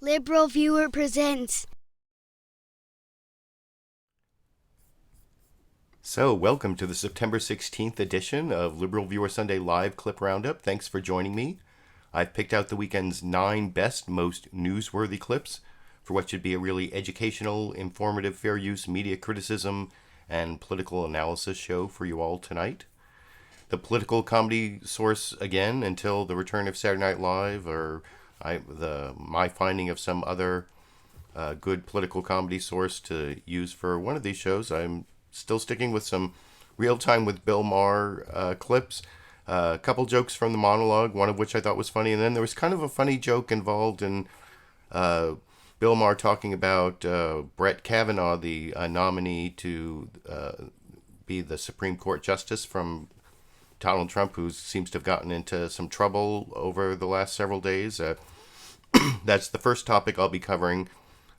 LiberalViewer presents. So, welcome to the September 16th edition of LiberalViewer Sunday Live Clip Roundup. Thanks for joining me. I've picked out the weekend's 9 best, most newsworthy clips for what should be a really educational, informative, fair use media criticism and political analysis show for you all tonight. The political comedy source, again, until the return of Saturday Night Live or my finding of some other good political comedy source to use for one of these shows. I'm still sticking with some Real Time with Bill Maher clips. A couple jokes from the monologue, one of which I thought was funny. And then there was kind of a funny joke involved in Bill Maher talking about Brett Kavanaugh, the nominee to be the Supreme Court Justice from Donald Trump, who seems to have gotten into some trouble over the last several days. That's the first topic I'll be covering.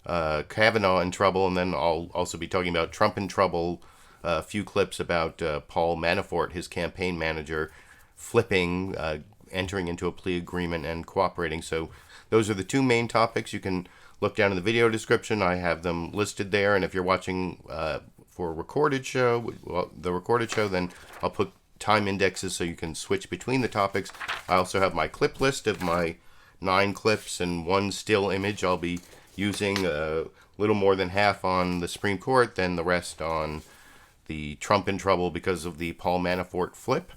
Kavanaugh in trouble, and then I'll also be talking about Trump in trouble, a few clips about Paul Manafort, his campaign manager, flipping, entering into a plea agreement and cooperating. So those are the two main topics. You can look down in the video description. I have them listed there, and if you're watching for a recorded show, then I'll put time indexes so you can switch between the topics. I also have my clip list of my 9 clips and 1 still image. I'll be using a little more than half on the Supreme Court, then the rest on the Trump in trouble because of the Paul Manafort flip.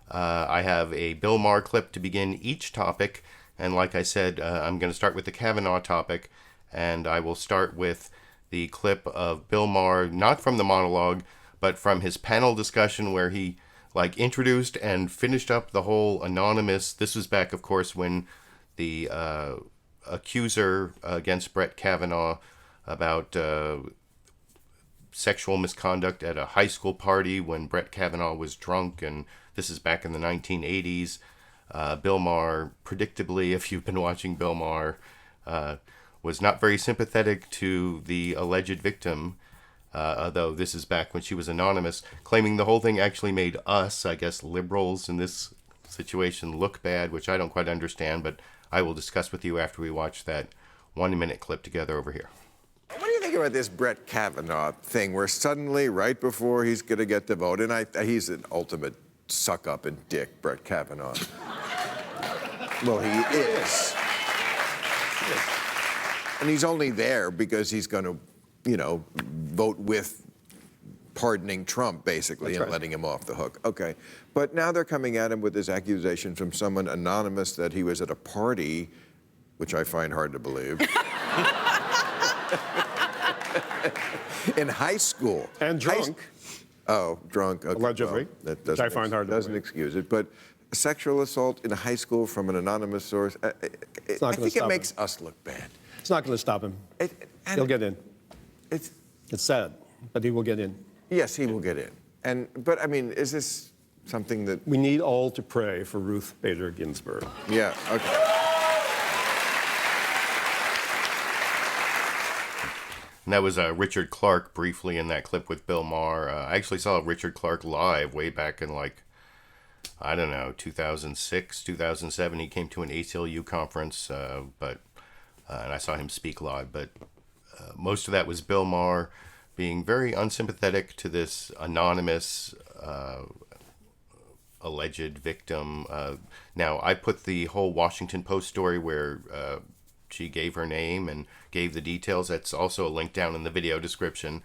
I have a Bill Maher clip to begin each topic, and like I said, I'm going to start with the Kavanaugh topic, and I will start with the clip of Bill Maher, not from the monologue, but from his panel discussion where he introduced and finished up the whole anonymous. This was back, of course, when the accuser against Brett Kavanaugh about sexual misconduct at a high school party when Brett Kavanaugh was drunk, and this is back in the 1980s. Bill Maher, predictably, if you've been watching Bill Maher, was not very sympathetic to the alleged victim, though this is back when she was anonymous, claiming the whole thing actually made us, I guess liberals in this situation, look bad, which I don't quite understand, but I will discuss with you after we watch that 1-minute clip together over here. What do you think about this Brett Kavanaugh thing where suddenly, right before he's going to get the vote, and he's an ultimate suck-up and dick, Brett Kavanaugh. Well, he is. And he's only there because he's going to, vote with pardoning Trump, basically, and letting him off the hook. Okay. But now they're coming at him with this accusation from someone anonymous that he was at a party, which I find hard to believe. In high school. And drunk. Drunk. Okay. Allegedly. Well, which I find hard to believe. Doesn't excuse it. But sexual assault in high school from an anonymous source, I think it makes us look bad. It's not going to stop him. He'll get in. It's sad, but he will get in. Yes, he will get in. But I mean, is this something that... We need all to pray for Ruth Bader Ginsburg. Yeah, okay. And that was Richard Clarke briefly in that clip with Bill Maher. I actually saw Richard Clarke live way back in 2006, 2007. He came to an ACLU conference, and I saw him speak live. But most of that was Bill Maher being very unsympathetic to this anonymous alleged victim. Now, I put the whole Washington Post story where she gave her name and gave the details. That's also a link down in the video description.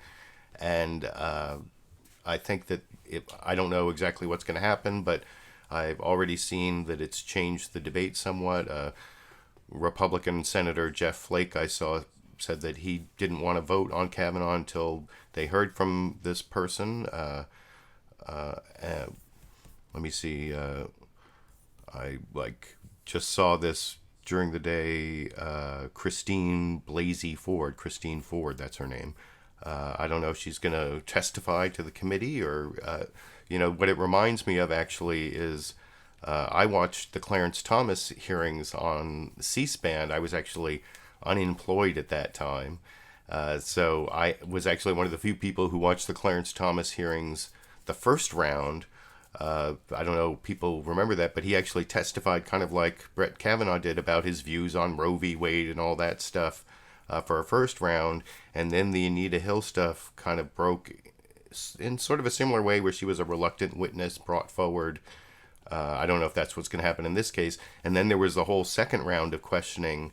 And I think that I don't know exactly what's going to happen, but I've already seen that it's changed the debate somewhat. Republican Senator Jeff Flake, I saw, said that he didn't want to vote on Kavanaugh until they heard from this person. Let me see. I just saw this during the day. Christine Ford, that's her name. I don't know if she's going to testify to the committee or, what it reminds me of actually is I watched the Clarence Thomas hearings on C-SPAN. I was actually unemployed at that time. So I was actually one of the few people who watched the Clarence Thomas hearings, the first round, I don't know if people remember that, but he actually testified kind of like Brett Kavanaugh did about his views on Roe v. Wade and all that stuff for a first round. And then the Anita Hill stuff kind of broke in sort of a similar way, where she was a reluctant witness brought forward. I don't know if that's what's going to happen in this case. And then there was the whole second round of questioning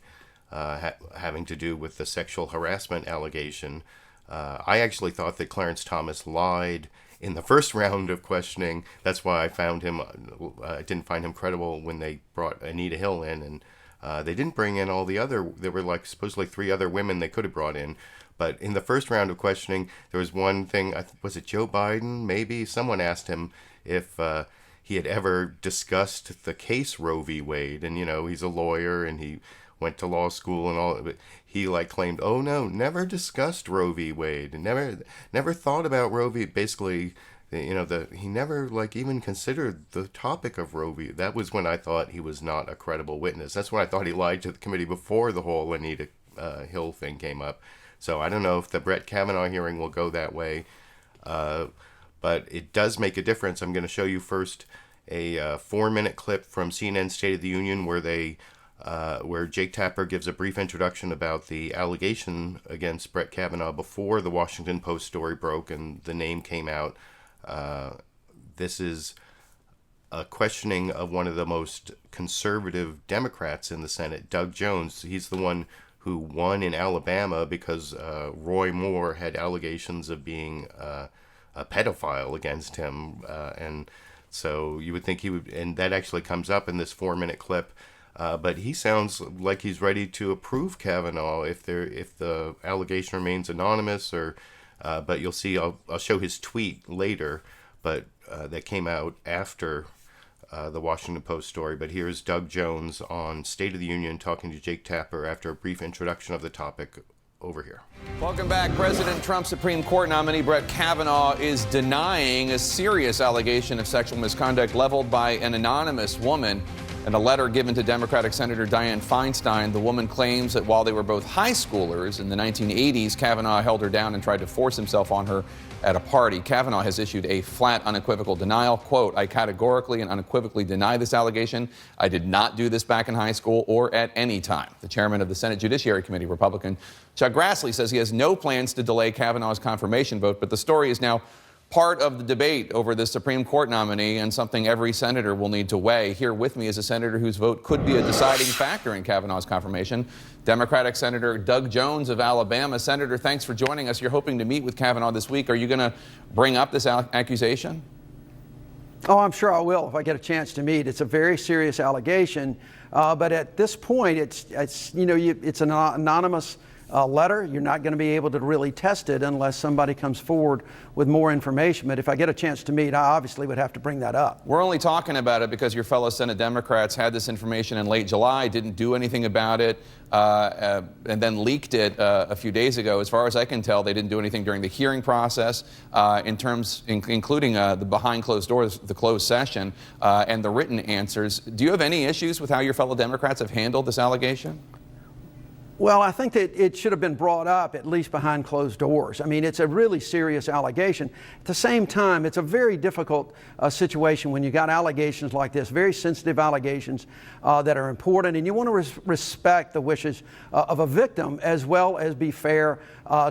having to do with the sexual harassment allegation. I actually thought that Clarence Thomas lied in the first round of questioning. That's why I found him, I didn't find him credible when they brought Anita Hill in. And they didn't bring in all the other, there were like supposedly 3 other women they could have brought in. But in the first round of questioning, there was one thing, was it Joe Biden? Maybe someone asked him if he had ever discussed the case Roe v. Wade. And, he's a lawyer and he went to law school and all, but he claimed, oh no, never discussed Roe v. Wade, and never thought about Roe v. Basically, he never even considered the topic of Roe v. That was when I thought he was not a credible witness. That's when I thought he lied to the committee before the whole Anita Hill thing came up. So I don't know if the Brett Kavanaugh hearing will go that way, but it does make a difference. I'm going to show you first a 4-minute clip from CNN State of the Union where Jake Tapper gives a brief introduction about the allegation against Brett Kavanaugh before the Washington Post story broke and the name came out. This is a questioning of one of the most conservative Democrats in the Senate, Doug Jones. He's the one who won in Alabama because Roy Moore had allegations of being a pedophile against him. And so you would think he would, and that actually comes up in this 4-minute clip. But he sounds like he's ready to approve Kavanaugh if the allegation remains anonymous. But you'll see, I'll show his tweet later, but that came out after the Washington Post story. But here's Doug Jones on State of the Union talking to Jake Tapper after a brief introduction of the topic. Over here. Welcome back. President Trump's Supreme Court nominee Brett Kavanaugh is denying a serious allegation of sexual misconduct leveled by an anonymous woman. In a letter given to Democratic Senator Dianne Feinstein, the woman claims that while they were both high schoolers in the 1980s, Kavanaugh held her down and tried to force himself on her at a party. Kavanaugh has issued a flat, unequivocal denial. Quote, I categorically and unequivocally deny this allegation. I did not do this back in high school or at any time. The chairman of the Senate Judiciary Committee, Republican Chuck Grassley, says he has no plans to delay Kavanaugh's confirmation vote, but the story is now part of the debate over the Supreme Court nominee and something every senator will need to weigh. Here with me is a senator whose vote could be a deciding factor in Kavanaugh's confirmation, Democratic Senator Doug Jones of Alabama. Senator, thanks for joining us. You're hoping to meet with Kavanaugh this week. Are you going to bring up this accusation? Oh, I'm sure I will if I get a chance to meet. It's a very serious allegation, but at this point, it's an anonymous letter. You're not going to be able to really test it unless somebody comes forward with more information. But if I get a chance to meet, I obviously would have to bring that up. We're only talking about it because your fellow Senate Democrats had this information in late July, didn't do anything about it, and then leaked it a few days ago. As far as I can tell, they didn't do anything during the hearing process, including the behind closed doors, the closed session, and the written answers. Do you have any issues with how your fellow Democrats have handled this allegation? Well, I think that it should have been brought up at least behind closed doors. I mean, it's a really serious allegation. At the same time, it's a very difficult situation when you got allegations like this, very sensitive allegations that are important, and you want to respect the wishes of a victim as well as be fair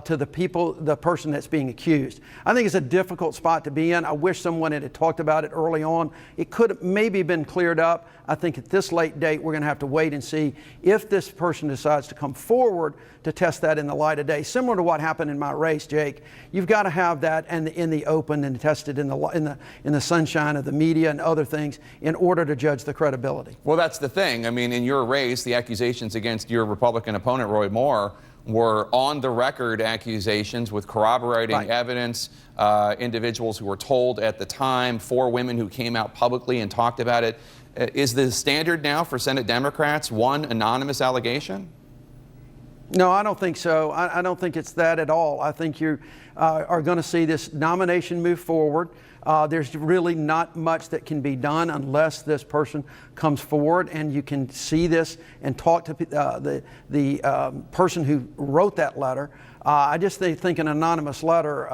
to the person that's being accused. I think it's a difficult spot to be in. I wish someone had talked about it early on. It could have maybe been cleared up. I think at this late date, we're going to have to wait and see if this person decides to come forward to test that in the light of day. Similar to what happened in my race, Jake, you've got to have that in the open and tested in the sunshine of the media and other things in order to judge the credibility. Well, that's the thing. I mean, in your race, the accusations against your Republican opponent, Roy Moore, were on the record accusations with corroborating evidence, individuals who were told at the time, 4 women who came out publicly and talked about it. Is the standard now for Senate Democrats one anonymous allegation? No, I don't think so. I don't think it's that at all. I think you are going to see this nomination move forward. There's really not much that can be done unless this person comes forward and you can see this and talk to the person who wrote that letter. I just think an anonymous letter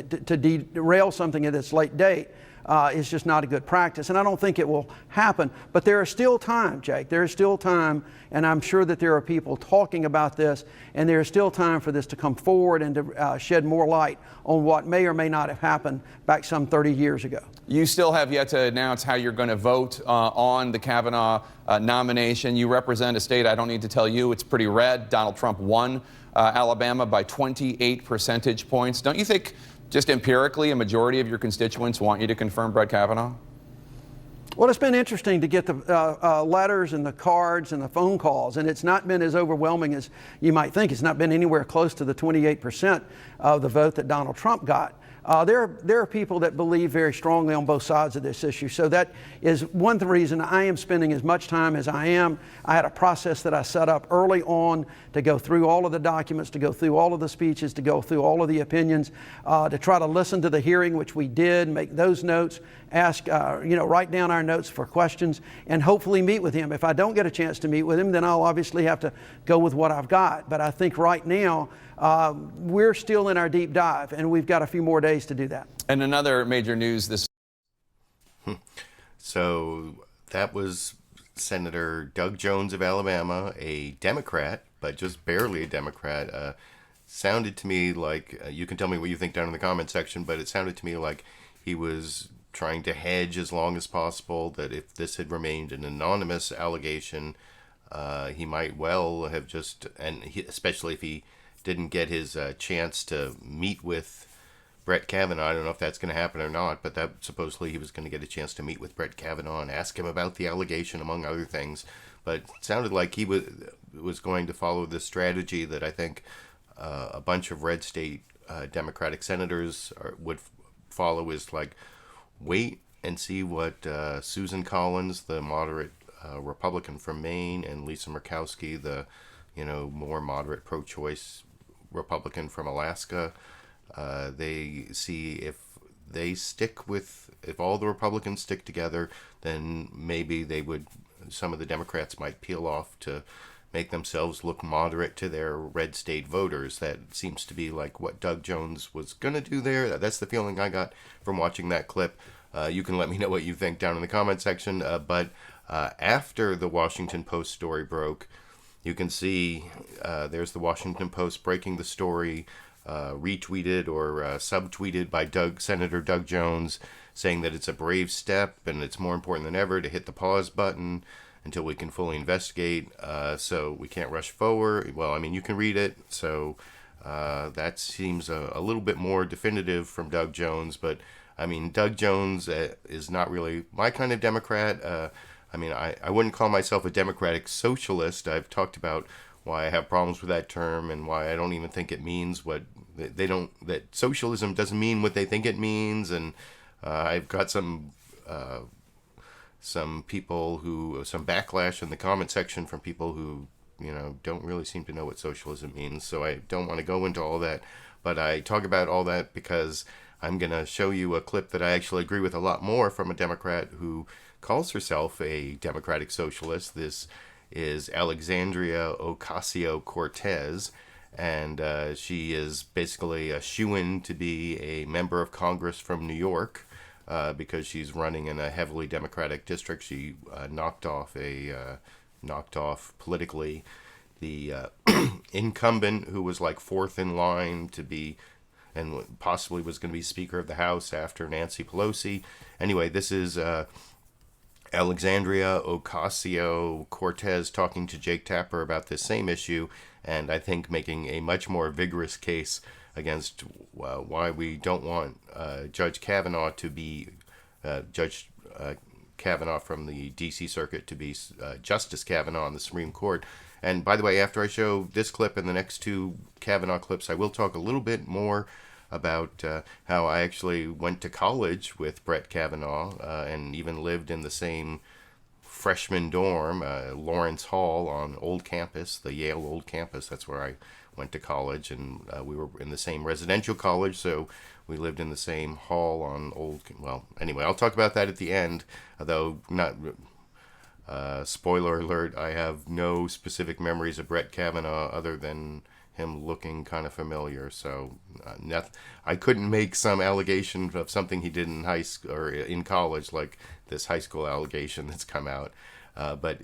to derail something at this late date is just not a good practice. And I don't think it will happen. But there is still time, Jake. There is still time. And I'm sure that there are people talking about this. And there is still time for this to come forward and to shed more light on what may or may not have happened back some 30 years ago. You still have yet to announce how you're going to vote on the Kavanaugh nomination. You represent a state, I don't need to tell you, it's pretty red. Donald Trump won Alabama by 28 percentage points. Don't you think, just empirically, a majority of your constituents want you to confirm Brett Kavanaugh? Well, it's been interesting to get the letters and the cards and the phone calls, and it's not been as overwhelming as you might think. It's not been anywhere close to the 28% of the vote that Donald Trump got. There are people that believe very strongly on both sides of this issue. So that is one reason I am spending as much time as I am. I had a process that I set up early on to go through all of the documents, to go through all of the speeches, to go through all of the opinions, to try to listen to the hearing, which we did, make those notes, ask, write down our notes for questions, and hopefully meet with him. If I don't get a chance to meet with him, then I'll obviously have to go with what I've got. But I think right now, we're still in our deep dive, and we've got a few more days to do that. And another major news this. So that was Senator Doug Jones of Alabama, a Democrat, but just barely a Democrat. Sounded to me like, you can tell me what you think down in the comment section, but it sounded to me like he was trying to hedge as long as possible, that if this had remained an anonymous allegation, he might well have just, especially if he didn't get his chance to meet with Brett Kavanaugh. I don't know if that's going to happen or not, but that supposedly he was going to get a chance to meet with Brett Kavanaugh and ask him about the allegation, among other things. But it sounded like he was going to follow this strategy that I think a bunch of red state Democratic senators would follow, is like, wait and see what Susan Collins, the moderate Republican from Maine, and Lisa Murkowski, the more moderate pro-choice Republican from Alaska, they see if all the Republicans stick together, then maybe some of the Democrats might peel off to make themselves look moderate to their red state voters. That seems to be like what Doug Jones was going to do there. That's the feeling I got from watching that clip. You can let me know what you think down in the comment section. But after the Washington Post story broke, you can see there's the Washington Post breaking the story, retweeted or subtweeted by Senator Doug Jones, saying that it's a brave step and it's more important than ever to hit the pause button until we can fully investigate. So we can't rush forward. Well, I mean, you can read it. So that seems a little bit more definitive from Doug Jones. But I mean, Doug Jones is not really my kind of Democrat. I wouldn't call myself a democratic socialist. I've talked about why I have problems with that term and why I don't even think it means what that socialism doesn't mean what they think it means. And I've got some backlash in the comment section from people who, don't really seem to know what socialism means. So I don't want to go into all that, but I talk about all that because I'm going to show you a clip that I actually agree with a lot more from a Democrat who calls herself a democratic socialist. This is Alexandria Ocasio-Cortez, and she is basically a shoo-in to be a member of Congress from New York because she's running in a heavily Democratic district. She knocked off politically the incumbent who was like fourth in line to be, and possibly was going to be Speaker of the House after Nancy Pelosi. Anyway, this is Alexandria Ocasio-Cortez talking to Jake Tapper about this same issue, and I think making a much more vigorous case against why we don't want Judge Kavanaugh to be Judge Kavanaugh from the D.C. Circuit to be Justice Kavanaugh on the Supreme Court. And by the way, after I show this clip and the next two Kavanaugh clips, I will talk a little bit more about how I actually went to college with Brett Kavanaugh and even lived in the same freshman dorm, Lawrence Hall on Old Campus, the Yale Old Campus. That's where I went to college, and we were in the same residential college, so we lived in the same hall on well, anyway, I'll talk about that at the end, although not... spoiler alert, I have no specific memories of Brett Kavanaugh other than him looking kind of familiar. So I couldn't make some allegation of something he did in high school or in college, like this high school allegation that's come out. But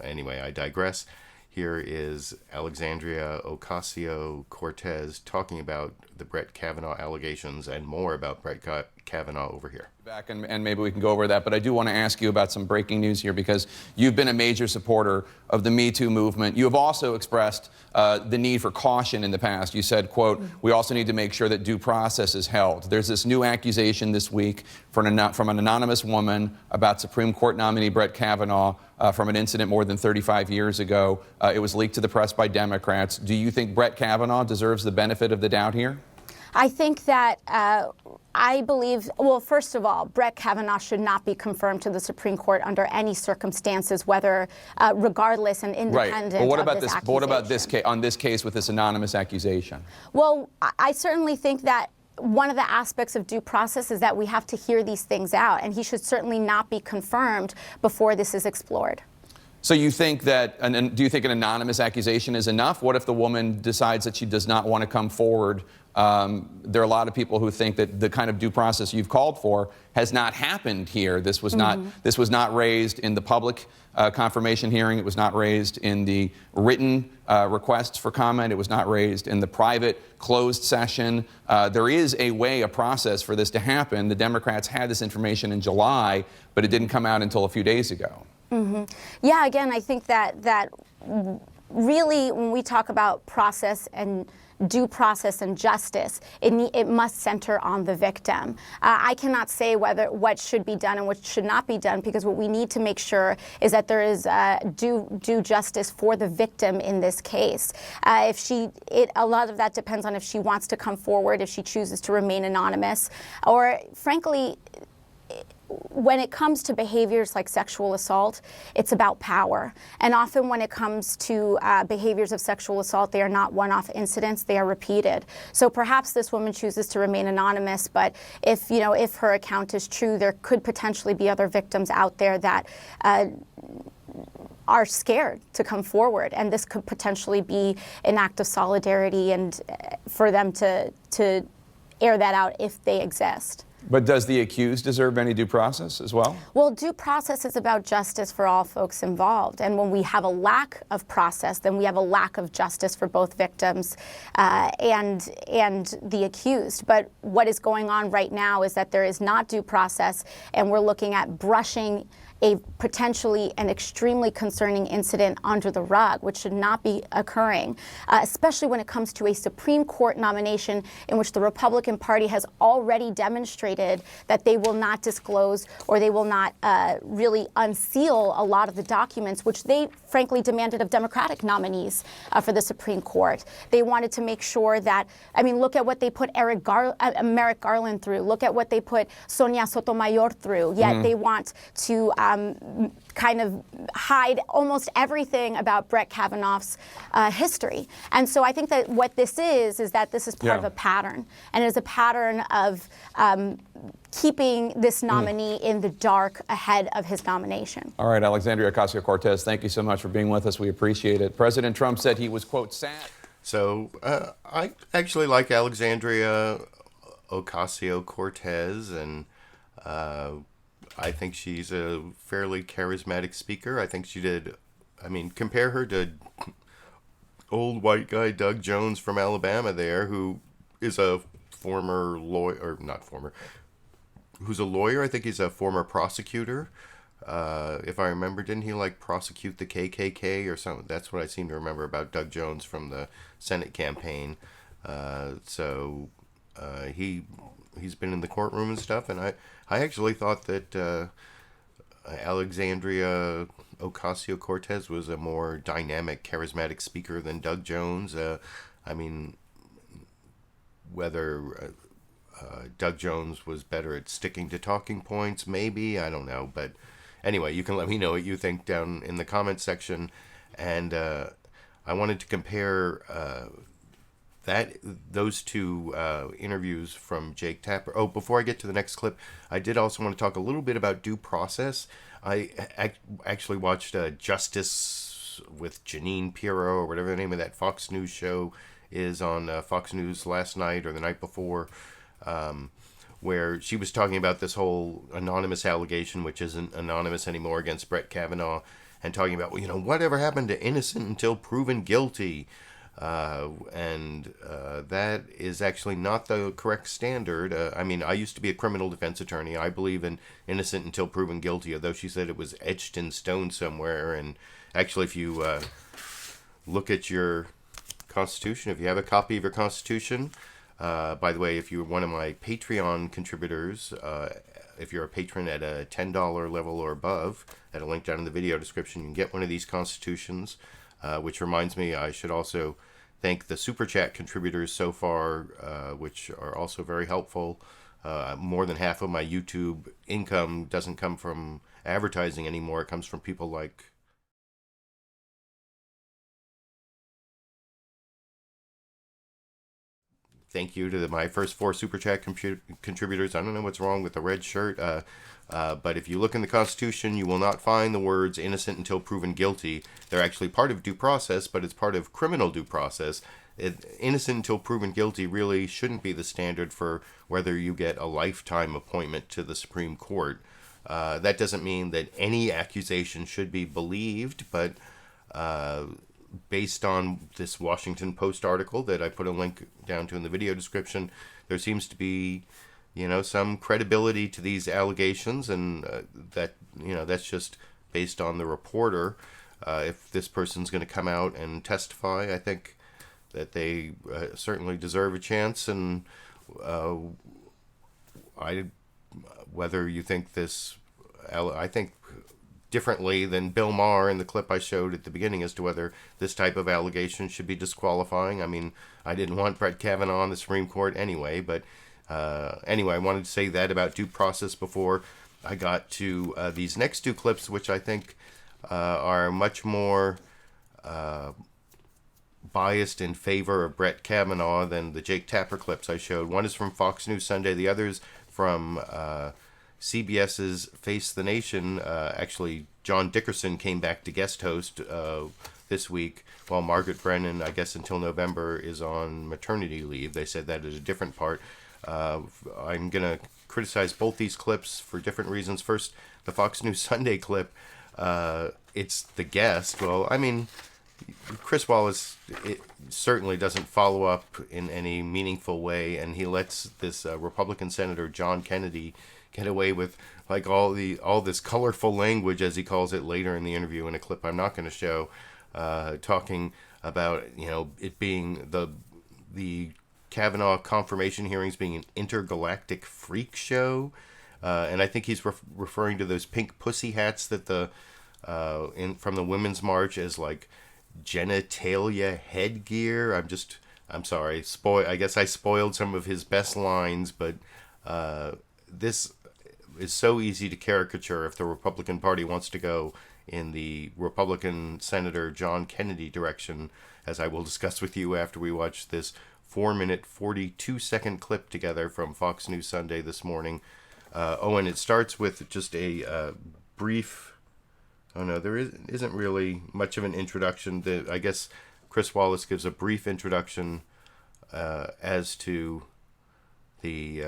anyway, I digress. Here is Alexandria Ocasio-Cortez talking about the Brett Kavanaugh allegations and more about Brett Kavanaugh over here. Back and maybe we can go over that, but I do want to ask you about some breaking news here because you've been a major supporter of the Me Too movement. You have also expressed the need for caution in the past. You said, quote, "We also need to make sure that due process is held." There's this new accusation this week from an anonymous woman about Supreme Court nominee Brett Kavanaugh from an incident more than 35 years ago. It was leaked to the press by Democrats. Do you think Brett Kavanaugh deserves the benefit of the doubt here? I think that I believe, well, first of all, Brett Kavanaugh should not be confirmed to the Supreme Court under any circumstances, whether regardless and independent. Right. But what of about this this? What about this accusation. case? On this case with this anonymous accusation? Well, I certainly think that one of the aspects of due process is that we have to hear these things out, and he should certainly not be confirmed before this is explored. So you think that, do you think an anonymous accusation is enough? What if the woman decides that she does not want to come forward? There are a lot of people who think that the kind of due process you've called for has not happened here. This was not raised in the public confirmation hearing. It was not raised in the written requests for comment. It was not raised in the private closed session. There is a way, a process for this to happen. The Democrats had this information in July, but it didn't come out until a few days ago. Yeah, again, I think that really when we talk about process and due process and justice, it must center on the victim. I cannot say what should be done and what should not be done, because what we need to make sure is that there is due justice for the victim in this case. A lot of that depends on if she wants to come forward, if she chooses to remain anonymous, or frankly, when it comes to behaviors like sexual assault, it's about power. And often when it comes to behaviors of sexual assault, they are not one-off incidents, they are repeated. So perhaps this woman chooses to remain anonymous, but if her account is true, there could potentially be other victims out there that are scared to come forward. And this could potentially be an act of solidarity and for them to air that out if they exist. But does the accused deserve any due process as well? Well, due process is about justice for all folks involved. And when we have a lack of process, then we have a lack of justice for both victims and the accused. But what is going on right now is that there is not due process, and we're looking at brushing a potentially an extremely concerning incident under the rug, which should not be occurring, especially when it comes to a Supreme Court nomination in which the Republican Party has already demonstrated that they will not disclose or they will not really unseal a lot of the documents, which they frankly demanded of Democratic nominees for the Supreme Court. They wanted to make sure that, look at what they put Merrick Garland through. Look at what they put Sonia Sotomayor through. Yet they want to kind of hide almost everything about Brett Kavanaugh's history. And so I think that what this is that this is part of a pattern. And it is a pattern of keeping this nominee in the dark ahead of his nomination. All right, Alexandria Ocasio-Cortez, thank you so much for being with us. We appreciate it. President Trump said he was, quote, sad. So I actually like Alexandria Ocasio-Cortez, and I think she's a fairly charismatic speaker. I think she did, compare her to old white guy Doug Jones from Alabama there, who is a former lawyer, or not former, who's a lawyer. I think he's a former prosecutor. If I remember, didn't he prosecute the KKK or something? That's what I seem to remember about Doug Jones from the Senate campaign. He's been in the courtroom and stuff, and I actually thought that Alexandria Ocasio-Cortez was a more dynamic, charismatic speaker than Doug Jones. Whether Doug Jones was better at sticking to talking points, maybe, I don't know. But anyway, you can let me know what you think down in the comments section. And I wanted to compare those two interviews from Jake Tapper. Oh, before I get to the next clip, I did also want to talk a little bit about due process. I actually watched Justice with Jeanine Pirro, or whatever the name of that Fox News show is on Fox News last night or the night before, where she was talking about this whole anonymous allegation, which isn't anonymous anymore, against Brett Kavanaugh, and talking about, well, whatever happened to innocent until proven guilty. That is actually not the correct standard. I used to be a criminal defense attorney. I believe in innocent until proven guilty, although she said it was etched in stone somewhere. And actually, if you look at your Constitution, if you have a copy of your Constitution, by the way, if you're one of my Patreon contributors, if you're a patron at a $10 level or above, at a link down in the video description, you can get one of these Constitutions. Which reminds me, I should also thank the Super Chat contributors so far, which are also very helpful. More than half of my YouTube income doesn't come from advertising anymore. It comes from people like... Thank you to my first 4 Super Chat contributors. I don't know what's wrong with the red shirt, but if you look in the Constitution, you will not find the words innocent until proven guilty. They're actually part of due process, but it's part of criminal due process. Innocent until proven guilty really shouldn't be the standard for whether you get a lifetime appointment to the Supreme Court. That doesn't mean that any accusation should be believed, but... based on this Washington Post article that I put a link down to in the video description, there seems to be, some credibility to these allegations, and that's just based on the reporter. If this person's going to come out and testify, I think that they certainly deserve a chance, and whether you think this, I think differently than Bill Maher in the clip I showed at the beginning as to whether this type of allegation should be disqualifying. I didn't want Brett Kavanaugh on the Supreme Court anyway, but anyway, I wanted to say that about due process before I got to these next 2 clips, which I think are much more biased in favor of Brett Kavanaugh than the Jake Tapper clips I showed. One is from Fox News Sunday, the other's from CBS's Face the Nation. Actually, John Dickerson came back to guest host this week, while Margaret Brennan, I guess until November, is on maternity leave. They said that is a different part. I'm going to criticize both these clips for different reasons. First, the Fox News Sunday clip, it's the guest. Well, Chris Wallace certainly doesn't follow up in any meaningful way, and he lets this Republican Senator John Kennedy get away with all this colorful language, as he calls it, later in the interview in a clip I'm not going to show, talking about it being the Kavanaugh confirmation hearings being an intergalactic freak show, and I think he's referring to those pink pussy hats that from the Women's March as genitalia headgear. I'm sorry, I guess I spoiled some of his best lines, but this is so easy to caricature if the Republican Party wants to go in the Republican Senator John Kennedy direction, as I will discuss with you after we watch this 4-minute, 42-second clip together from Fox News Sunday this morning. And it starts with just a brief... Oh no, there isn't really much of an introduction. I guess Chris Wallace gives a brief introduction as to the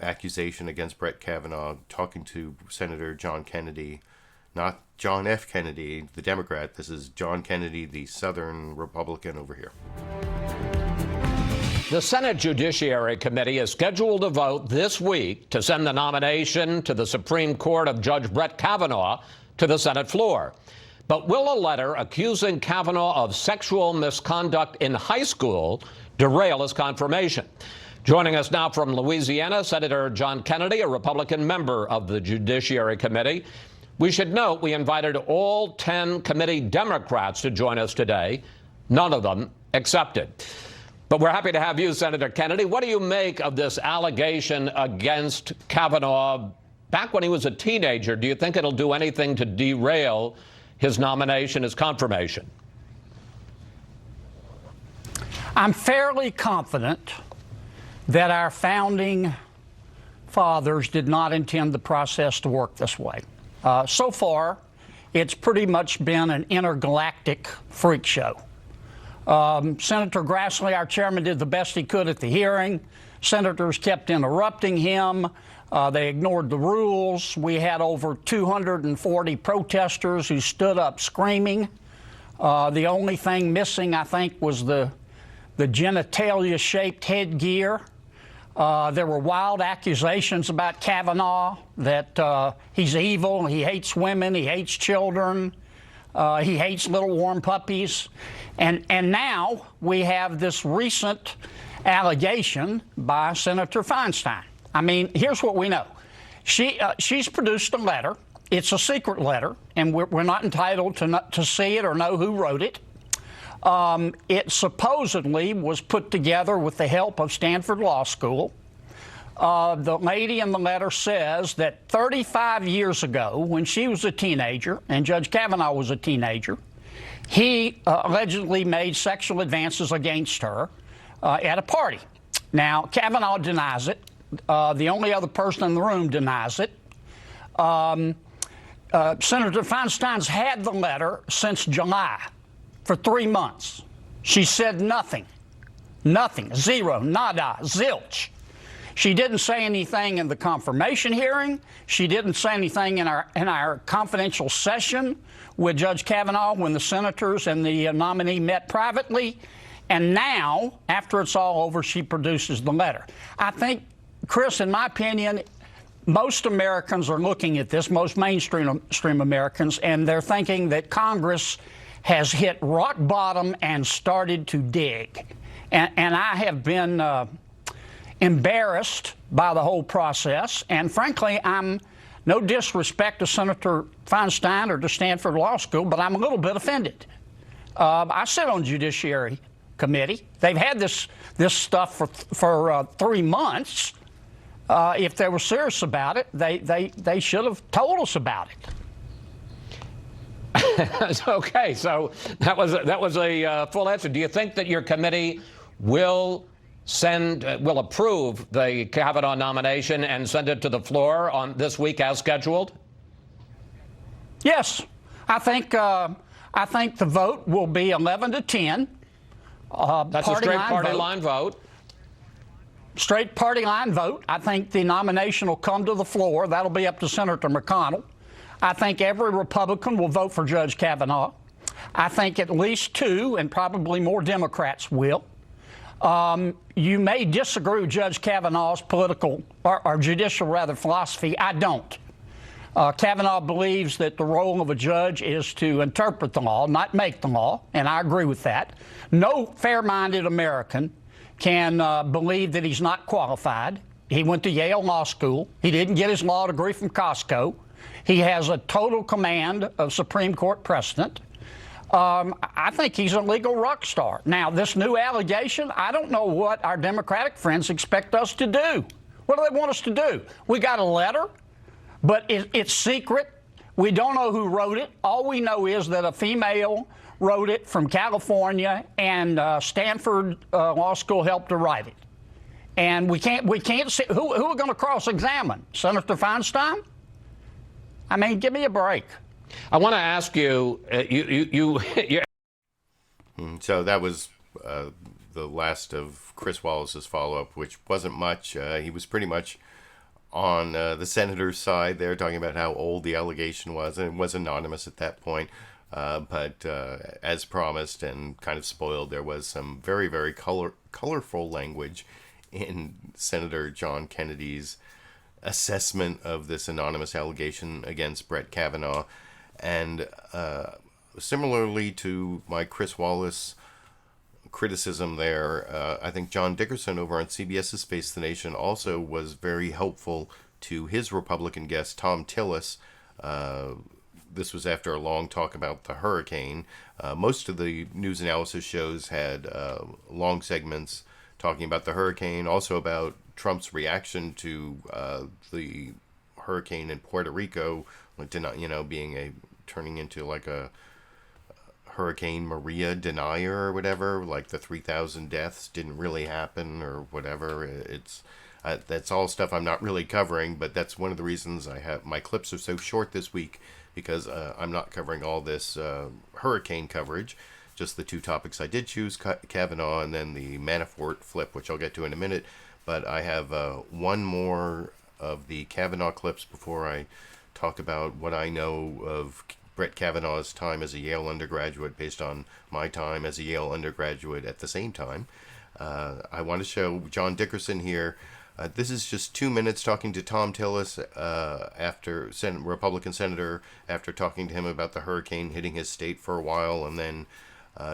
accusation against Brett Kavanaugh, talking to Senator John Kennedy, not John F. Kennedy, the Democrat. This is John Kennedy, the Southern Republican over here. The Senate Judiciary Committee is scheduled to vote this week to send the nomination to the Supreme Court of Judge Brett Kavanaugh to the Senate floor. But will a letter accusing Kavanaugh of sexual misconduct in high school derail his confirmation? Joining us now from Louisiana, Senator John Kennedy, a Republican member of the Judiciary Committee. We should note we invited all 10 committee Democrats to join us today. None of them accepted. But we're happy to have you, Senator Kennedy. What do you make of this allegation against Kavanaugh back when he was a teenager? Do you think it'll do anything to derail his nomination, his confirmation? I'm fairly confident that our founding fathers did not intend the process to work this way. So far, it's pretty much been an intergalactic freak show. Senator Grassley, our chairman, did the best he could at the hearing. Senators kept interrupting him. They ignored the rules. We had over 240 protesters who stood up screaming. The only thing missing, I think, was the genitalia-shaped headgear. There were wild accusations about Kavanaugh, that he's evil, he hates women, he hates children, he hates little warm puppies. And now we have this recent allegation by Senator Feinstein. I mean, here's what we know. She's produced a letter. It's a secret letter, and we're not entitled to see it or know who wrote it. It supposedly was put together with the help of Stanford Law School. The lady in the letter says that 35 years ago, when she was a teenager and Judge Kavanaugh was a teenager, he allegedly made sexual advances against her at a party. Now, Kavanaugh denies it. The only other person in the room denies it. Senator Feinstein's had the letter since July for 3 months. She said nothing. Nothing. Zero. Nada. Zilch. She didn't say anything in the confirmation hearing. She didn't say anything in our confidential session with Judge Kavanaugh when the senators and the nominee met privately. And now, after it's all over, she produces the letter. I think, Chris, in my opinion, most Americans are looking at this, most mainstream Americans, and they're thinking that Congress has hit rock bottom and started to dig. And I have been embarrassed by the whole process. And frankly, I'm no disrespect to Senator Feinstein or to Stanford Law School, but I'm a little bit offended. I sit on Judiciary Committee. They've had this stuff for 3 months. If they were serious about it, they should have told us about it. Okay, so that was a full answer. Do you think that your committee will approve the Kavanaugh nomination and send it to the floor on this week as scheduled? Yes, I think the vote will be 11-10. That's a straight party line vote. Straight party line vote. I think the nomination will come to the floor. That'll be up to Senator McConnell. I think every Republican will vote for Judge Kavanaugh. I think at least 2 and probably more Democrats will. You may disagree with Judge Kavanaugh's political or judicial philosophy. I don't. Kavanaugh believes that the role of a judge is to interpret the law, not make the law, and I agree with that. No fair-minded American can believe that he's not qualified. He went to Yale Law School. He didn't get his law degree from Costco. He has a total command of Supreme Court precedent. I think he's a legal rock star. Now, this new allegation, I don't know what our Democratic friends expect us to do. What do they want us to do? We got a letter, but it's secret. We don't know who wrote it. All we know is that a female wrote it from California, and Stanford Law School helped to write it. And we can't see who are going to cross-examine? Senator Feinstein? I mean, give me a break. I want to ask you, So that was the last of Chris Wallace's follow-up, which wasn't much. He was pretty much on the senator's side there, talking about how old the allegation was, and it was anonymous at that point. But as promised and kind of spoiled, there was some very, very colorful language in Senator John Kennedy's assessment of this anonymous allegation against Brett Kavanaugh. And similarly to my Chris Wallace criticism there, I think John Dickerson over on CBS's Face the Nation also was very helpful to his Republican guest, Tom Tillis. This was after a long talk about the hurricane. Most of the news analysis shows had long segments talking about the hurricane, also about Trump's reaction to the hurricane in Puerto Rico, turning into like a Hurricane Maria denier or whatever, like the 3,000 deaths didn't really happen or whatever. That's all stuff I'm not really covering, but that's one of the reasons my clips are so short this week, because I'm not covering all this hurricane coverage, just the two topics I did choose, Kavanaugh and then the Manafort flip, which I'll get to in a minute. But I have one more of the Kavanaugh clips before I talk about what I know of Brett Kavanaugh's time as a Yale undergraduate based on my time as a Yale undergraduate at the same time. I want to show John Dickerson here. This is just 2 minutes talking to Tom Tillis, Republican senator, after talking to him about the hurricane hitting his state for a while. And then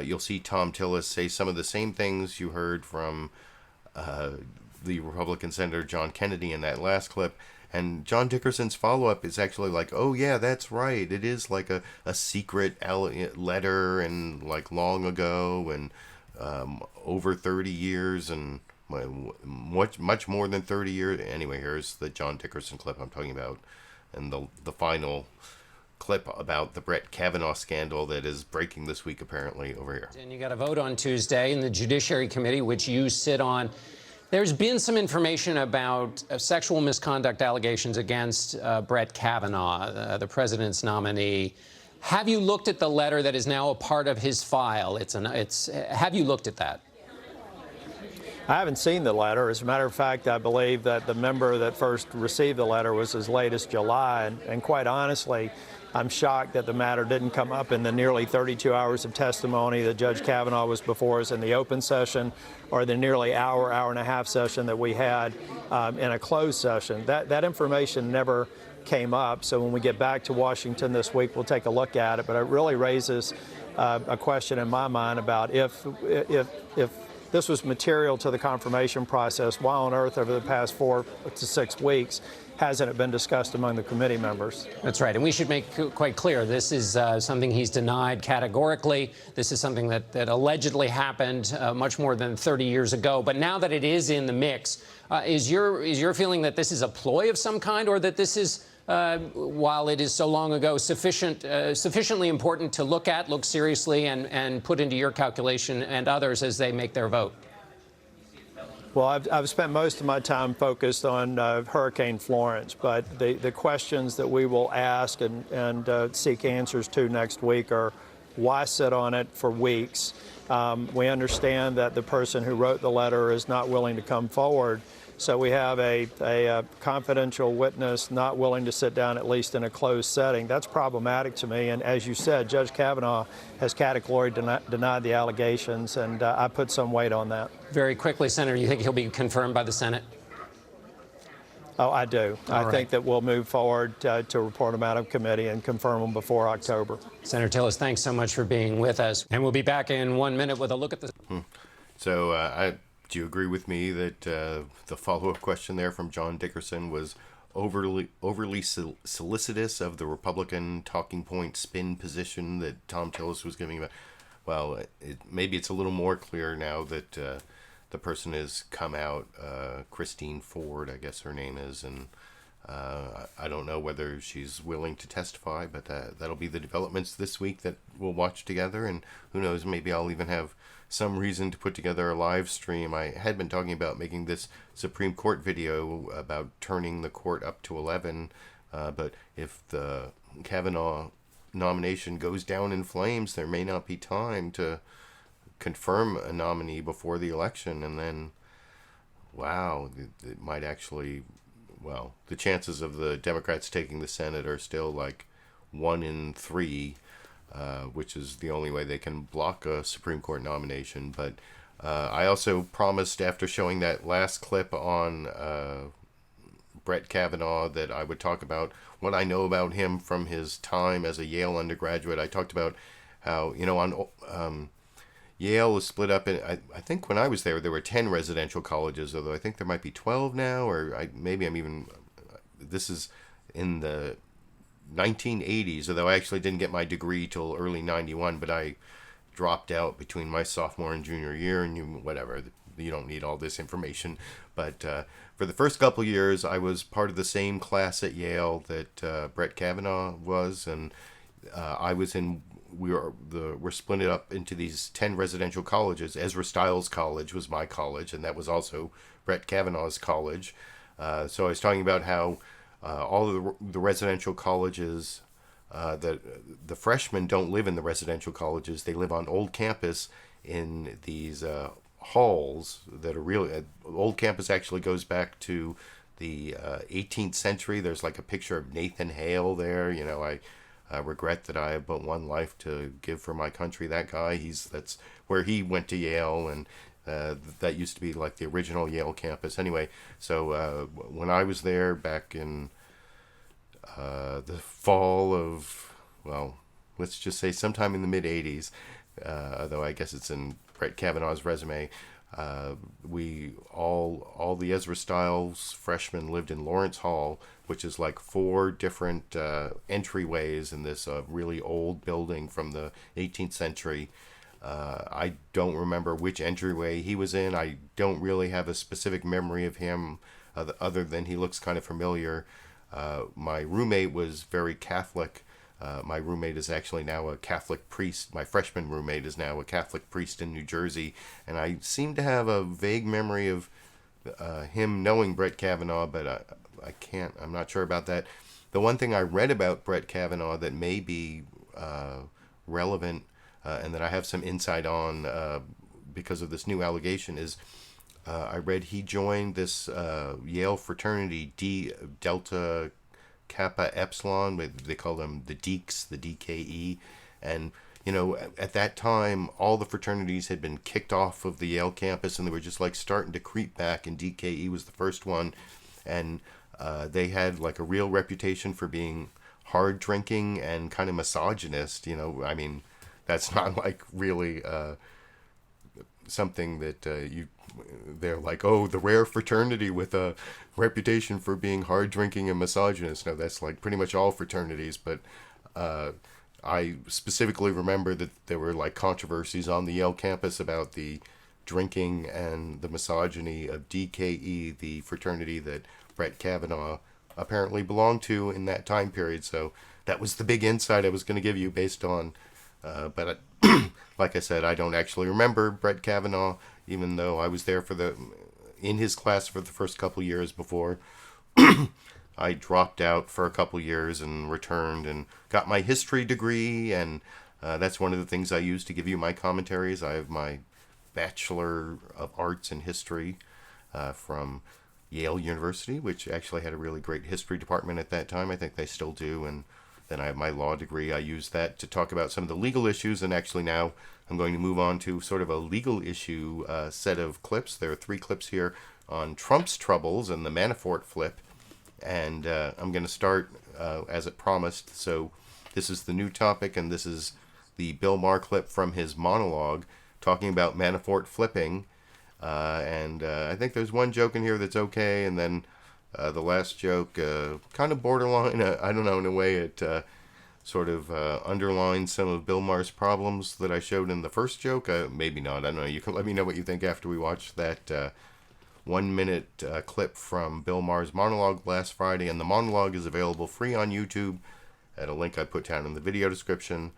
you'll see Tom Tillis say some of the same things you heard from the Republican Senator John Kennedy in that last clip. And John Dickerson's follow-up is actually like, oh yeah, that's right. It is like a secret letter and like long ago and over 30 years and much more than 30 years. Anyway, here's the John Dickerson clip I'm talking about, and the final clip about the Brett Kavanaugh scandal that is breaking this week apparently over here. And you got a vote on Tuesday in the Judiciary Committee, which you sit on. There's been some information about sexual misconduct allegations against Brett Kavanaugh, the president's nominee. Have you looked at the letter that is now a part of his file? Have you looked at that? I haven't seen the letter. As a matter of fact, I believe that the member that first received the letter was as late as July. And quite honestly, I'm shocked that the matter didn't come up in the nearly 32 hours of testimony that Judge Kavanaugh was before us in the open session, or the nearly hour and a half session that we had in a closed session. That information never came up. So when we get back to Washington this week, we'll take a look at it. But it really raises a question in my mind about if this was material to the confirmation process, why on earth over the past 4 to 6 weeks hasn't it been discussed among the committee members? That's right. And we should make quite clear, this is something he's denied categorically. This is something that allegedly happened much more than 30 years ago. But now that it is in the mix, is your feeling that this is a ploy of some kind, or that this is, while it is so long ago, sufficiently important to look seriously and put into your calculation and others as they make their vote? Well, I've spent most of my time focused on Hurricane Florence, but the questions that we will ask and seek answers to next week are, why sit on it for weeks? We understand that the person who wrote the letter is not willing to come forward. So we have a confidential witness not willing to sit down, at least in a closed setting. That's problematic to me. And as you said, Judge Kavanaugh has categorically denied the allegations, and I put some weight on that. Very quickly, Senator, you think he'll be confirmed by the Senate? Oh, I do. I think that we'll move forward to report them out of committee and confirm them before October. Senator Tillis, thanks so much for being with us. And we'll be back in 1 minute with a look at the... So do you agree with me that the follow-up question there from John Dickerson was overly solicitous of the Republican talking point spin position that Tom Tillis was giving about? Well, maybe it's a little more clear now that the person has come out, Christine Ford, I guess her name is, and I don't know whether she's willing to testify, but that'll be the developments this week that we'll watch together, and who knows, maybe I'll even have some reason to put together a live stream. I had been talking about making this Supreme Court video about turning the court up to 11, but if the Kavanaugh nomination goes down in flames, there may not be time to confirm a nominee before the election, and then, wow, it might actually, well, the chances of the Democrats taking the Senate are still like 1 in 3, which is the only way they can block a Supreme Court nomination. But I also promised, after showing that last clip on Brett Kavanaugh, that I would talk about what I know about him from his time as a Yale undergraduate. I talked about how, Yale is split up in, I think when I was there were 10 residential colleges, although I think there might be 12 now, or this is in the 1980s, although I actually didn't get my degree till early 91, but I dropped out between my sophomore and junior year, and you don't need all this information. But for the first couple years, I was part of the same class at Yale that Brett Kavanaugh was, and we're split up into these 10 residential colleges. Ezra Stiles College was my college, and that was also Brett Kavanaugh's college. So I was talking about how all of the residential colleges, that the freshmen don't live in the residential colleges. They live on old campus in these halls that are really old campus. Actually goes back to the 18th century. There's like a picture of Nathan Hale there. You know, I regret that I have but one life to give for my country. That guy, that's where he went to Yale, and that used to be like the original Yale campus. Anyway, so when I was there back in the fall of, well, let's just say sometime in the mid-'80s, though I guess it's in Brett Kavanaugh's resume, we all the Ezra Stiles freshmen lived in Lawrence Hall, which is like 4 different entryways in this really old building from the 18th century. I don't remember which entryway he was in. I don't really have a specific memory of him other than he looks kind of familiar. My roommate was very Catholic. My roommate is actually now a Catholic priest. My freshman roommate is now a Catholic priest in New Jersey. And I seem to have a vague memory of him knowing Brett Kavanaugh, but I'm not sure about that. The one thing I read about Brett Kavanaugh that may be relevant and that I have some insight on because of this new allegation is I read he joined this Yale fraternity, Delta Kappa Epsilon. They call them the Deeks, the DKE. And, you know, at that time, all the fraternities had been kicked off of the Yale campus, and they were just like starting to creep back, and DKE was the first one. And they had like a real reputation for being hard drinking and kind of misogynist. You know, I mean, that's not like really something that they're like, oh, the rare fraternity with a reputation for being hard drinking and misogynist. No, that's like pretty much all fraternities. But I specifically remember that there were like controversies on the Yale campus about the drinking and the misogyny of DKE, the fraternity that Brett Kavanaugh apparently belonged to in that time period. So that was the big insight I was going to give you based on, but like I said, I don't actually remember Brett Kavanaugh, even though I was there in his class for the first couple years before I dropped out for a couple years and returned and got my history degree. And that's one of the things I use to give you my commentaries. I have my Bachelor of Arts in History from Yale University, which actually had a really great history department at that time. I think they still do. And then I have my law degree. I use that to talk about some of the legal issues. And actually now I'm going to move on to sort of a legal issue set of clips. There are 3 clips here on Trump's troubles and the Manafort flip. And I'm going to start as it promised. So this is the new topic, and this is the Bill Maher clip from his monologue talking about Manafort flipping. And I think there's one joke in here that's okay, and then the last joke, kind of borderline, I don't know, in a way it sort of underlines some of Bill Maher's problems that I showed in the first joke. Maybe not, I don't know. You can let me know what you think after we watch that 1-minute clip from Bill Maher's monologue last Friday, and the monologue is available free on YouTube at a link I put down in the video description.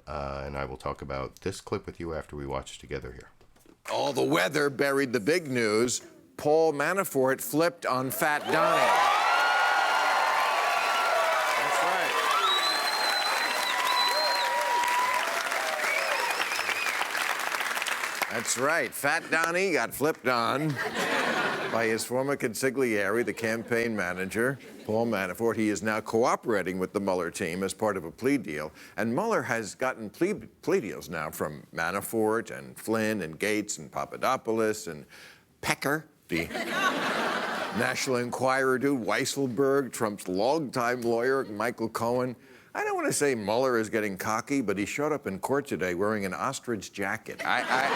And I will talk about this clip with you after we watch together here. All the weather buried the big news. Paul Manafort flipped on Fat Donnie. That's right. Fat Donnie got flipped on by his former consigliere, the campaign manager, Paul Manafort. He is now cooperating with the Mueller team as part of a plea deal. And Mueller has gotten plea deals now from Manafort and Flynn and Gates and Papadopoulos and Pecker, the National Enquirer dude, Weisselberg, Trump's longtime lawyer, Michael Cohen. I don't want to say Mueller is getting cocky, but he showed up in court today wearing an ostrich jacket. I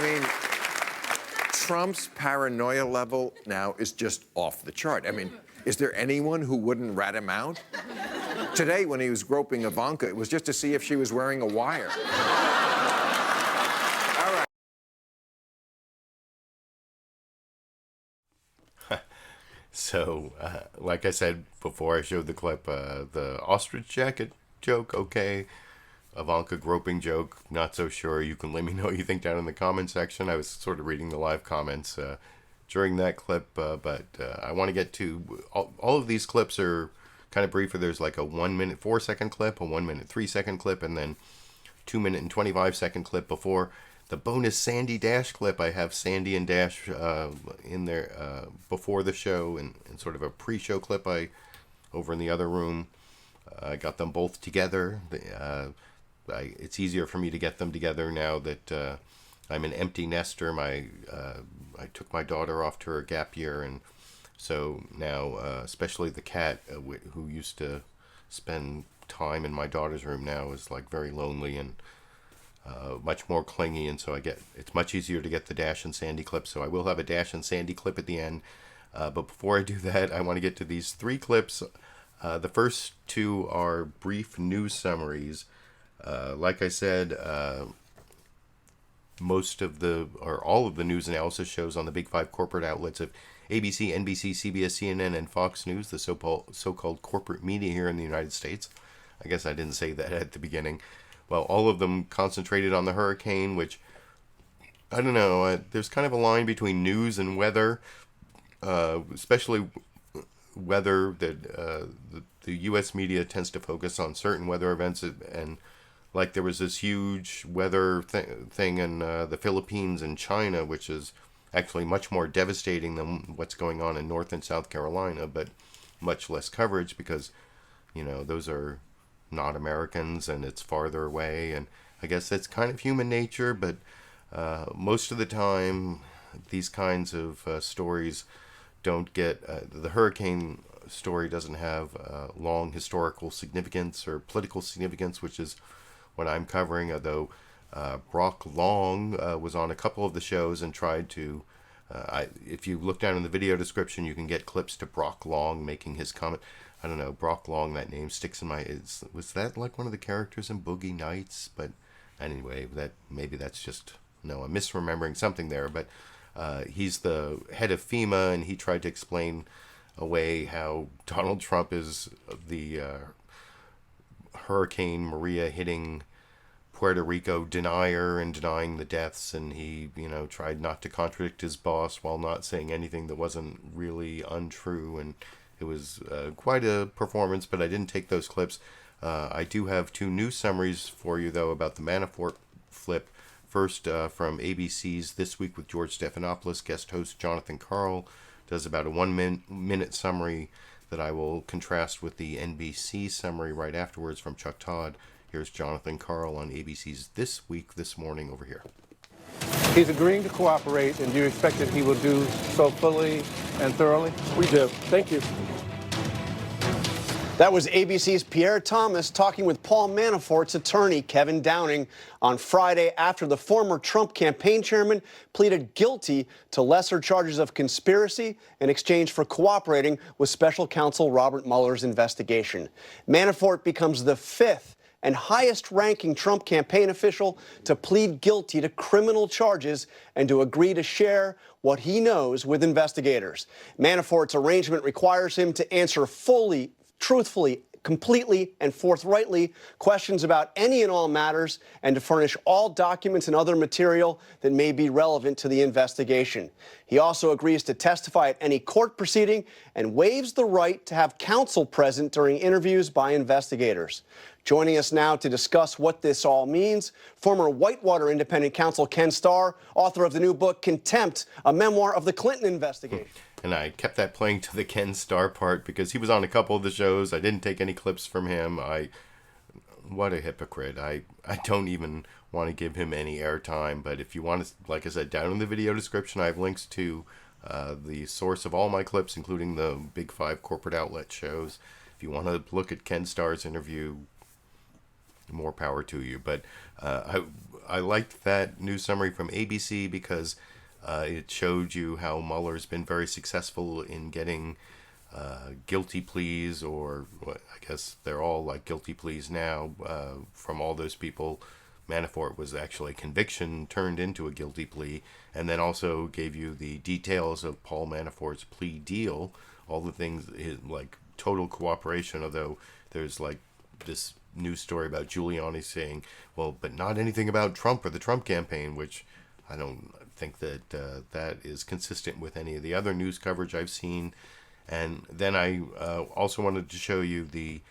mean, Trump's paranoia level now is just off the chart. I mean, is there anyone who wouldn't rat him out? Today, when he was groping Ivanka, it was just to see if she was wearing a wire. All right. So, like I said before I showed the clip, the ostrich jacket joke, okay. Ivanka groping joke, not so sure. You can let me know what you think down in the comment section. I was sort of reading the live comments during that clip, but I want to get to all of these clips are kind of briefer. There's like a 1 minute 4 second clip, a 1 minute 3 second clip, and then 2 minute and 25 second clip before the bonus Sandy Dash clip. I have Sandy and Dash in there before the show and sort of a pre-show clip over in the other room. I got them both together. It's easier for me to get them together now that I'm an empty nester. I took my daughter off to her gap year, and so now, especially the cat who used to spend time in my daughter's room now is like very lonely and much more clingy, and so it's much easier to get the Dash and Sandy clip. So I will have a Dash and Sandy clip at the end. But before I do that, I want to get to these 3 clips. The first 2 are brief news summaries. Like I said, all of the news analysis shows on the big 5 corporate outlets of ABC, NBC, CBS, CNN, and Fox News, the so-called corporate media here in the United States. I guess I didn't say that at the beginning. Well, all of them concentrated on the hurricane, which, I don't know, there's kind of a line between news and weather, especially weather that the U.S. media tends to focus on certain weather events, and like there was this huge weather thing in the Philippines and China, which is actually much more devastating than what's going on in North and South Carolina, but much less coverage because, those are not Americans and it's farther away, and I guess that's kind of human nature, but most of the time these kinds of stories don't get the hurricane story doesn't have long historical significance or political significance, which is what I'm covering, although Brock Long was on a couple of the shows and tried to if you look down in the video description, you can get clips to Brock Long making his comment. I don't know, Brock Long, that name sticks in my... Was that like one of the characters in Boogie Nights? But anyway, maybe that's just... No, I'm misremembering something there. But he's the head of FEMA, and he tried to explain away how Donald Trump is the Hurricane Maria hitting Puerto Rico denier and denying the deaths, and he, tried not to contradict his boss while not saying anything that wasn't really untrue, and it was quite a performance, but I didn't take those clips. I do have 2 news summaries for you, though, about the Manafort flip. First, from ABC's This Week with George Stephanopoulos, guest host Jonathan Karl does about a 1-minute summary that I will contrast with the NBC summary right afterwards from Chuck Todd. Here's Jonathan Karl on ABC's This Week This Morning over here. He's agreeing to cooperate, and do you expect that he will do so fully and thoroughly? We do. Thank you. That was ABC's Pierre Thomas talking with Paul Manafort's attorney, Kevin Downing, on Friday after the former Trump campaign chairman pleaded guilty to lesser charges of conspiracy in exchange for cooperating with special counsel Robert Mueller's investigation. Manafort becomes the 5th and highest-ranking Trump campaign official to plead guilty to criminal charges and to agree to share what he knows with investigators. Manafort's arrangement requires him to answer fully, truthfully, completely, and forthrightly questions about any and all matters, and to furnish all documents and other material that may be relevant to the investigation. He also agrees to testify at any court proceeding and waives the right to have counsel present during interviews by investigators. Joining us now to discuss what this all means, former Whitewater independent counsel Ken Starr, author of the new book Contempt, a memoir of the Clinton investigation. And I kept that playing to the Ken Starr part because he was on a couple of the shows. I didn't take any clips from him. What a hypocrite. I don't even want to give him any airtime. But if you want to, like I said, down in the video description, I have links to the source of all my clips, including the Big 5 corporate outlet shows. If you want to look at Ken Starr's interview, more power to you. But I liked that news summary from ABC because it showed you how Mueller's been very successful in getting guilty pleas, or I guess they're all like guilty pleas now, from all those people. Manafort was actually a conviction turned into a guilty plea, and then also gave you the details of Paul Manafort's plea deal, all the things like total cooperation, although there's like this news story about Giuliani saying, well, but not anything about Trump or the Trump campaign, which I don't think that that is consistent with any of the other news coverage I've seen. And then I also wanted to show you the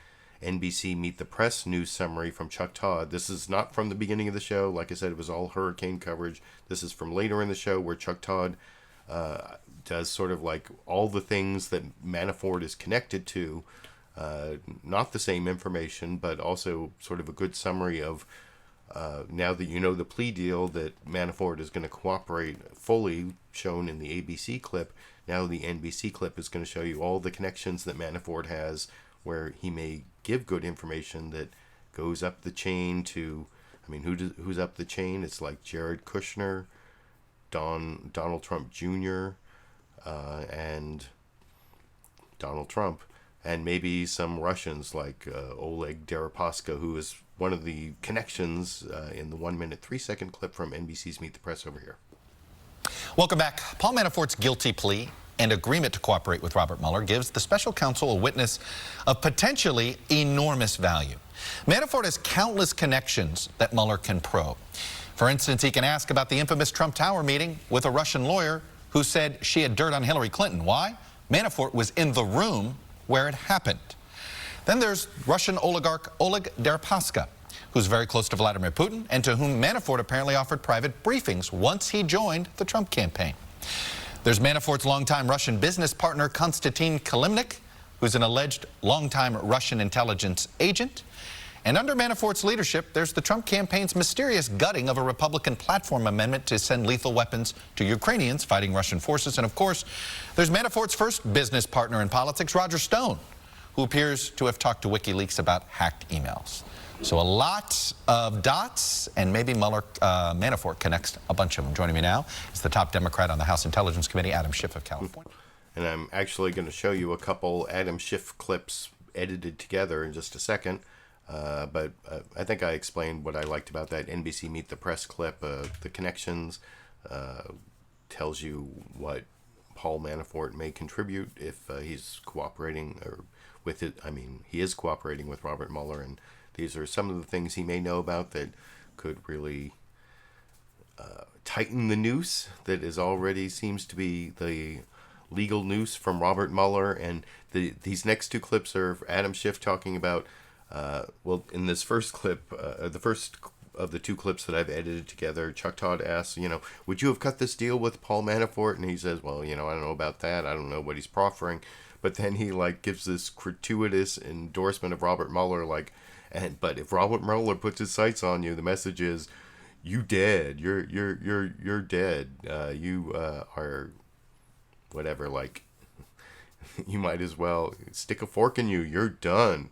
NBC Meet the Press news summary from Chuck Todd. This is not from the beginning of the show. Like I said, it was all hurricane coverage. This is from later in the show where Chuck Todd does sort of like all the things that Manafort is connected to. Not the same information, but also sort of a good summary of now that you know the plea deal that Manafort is going to cooperate fully, shown in the ABC clip. Now the NBC clip is going to show you all the connections that Manafort has, where he may give good information that goes up the chain to, I mean, who's up the chain? It's like Jared Kushner, Donald Trump Jr., and Donald Trump, and maybe some Russians like Oleg Deripaska, who is one of the connections in the 1 minute 3 second clip from NBC's Meet the Press over here. Welcome back. Paul Manafort's guilty plea and agreement to cooperate with Robert Mueller gives the special counsel a witness of potentially enormous value. Manafort has countless connections that Mueller can probe. For instance, he can ask about the infamous Trump Tower meeting with a Russian lawyer who said she had dirt on Hillary Clinton. Why? Manafort was in the room where it happened. Then there's Russian oligarch Oleg Deripaska, who's very close to Vladimir Putin and to whom Manafort apparently offered private briefings once he joined the Trump campaign. There's Manafort's longtime Russian business partner, Konstantin Kilimnik, who's an alleged longtime Russian intelligence agent. And under Manafort's leadership, there's the Trump campaign's mysterious gutting of a Republican platform amendment to send lethal weapons to Ukrainians fighting Russian forces. And of course, there's Manafort's first business partner in politics, Roger Stone, who appears to have talked to WikiLeaks about hacked emails. So a lot of dots, and maybe Manafort connects a bunch of them. Joining me now is the top Democrat on the House Intelligence Committee, Adam Schiff of California. And I'm actually going to show you a couple Adam Schiff clips edited together in just a second. But I think I explained what I liked about that NBC Meet the Press clip. The connections tells you what Paul Manafort may contribute if he's cooperating with it. I mean, he is cooperating with Robert Mueller, and these are some of the things he may know about that could really tighten the noose that is already seems to be the legal noose from Robert Mueller. And these next two clips are Adam Schiff talking about, well, in this first clip, the first of the two clips that I've edited together, Chuck Todd asks, would you have cut this deal with Paul Manafort? And he says, well, I don't know about that. I don't know what he's proffering. But then he gives this gratuitous endorsement of Robert Mueller, but if Robert Mueller puts his sights on you, the message is, you dead. You're dead. You are whatever. You might as well stick a fork in you. You're done.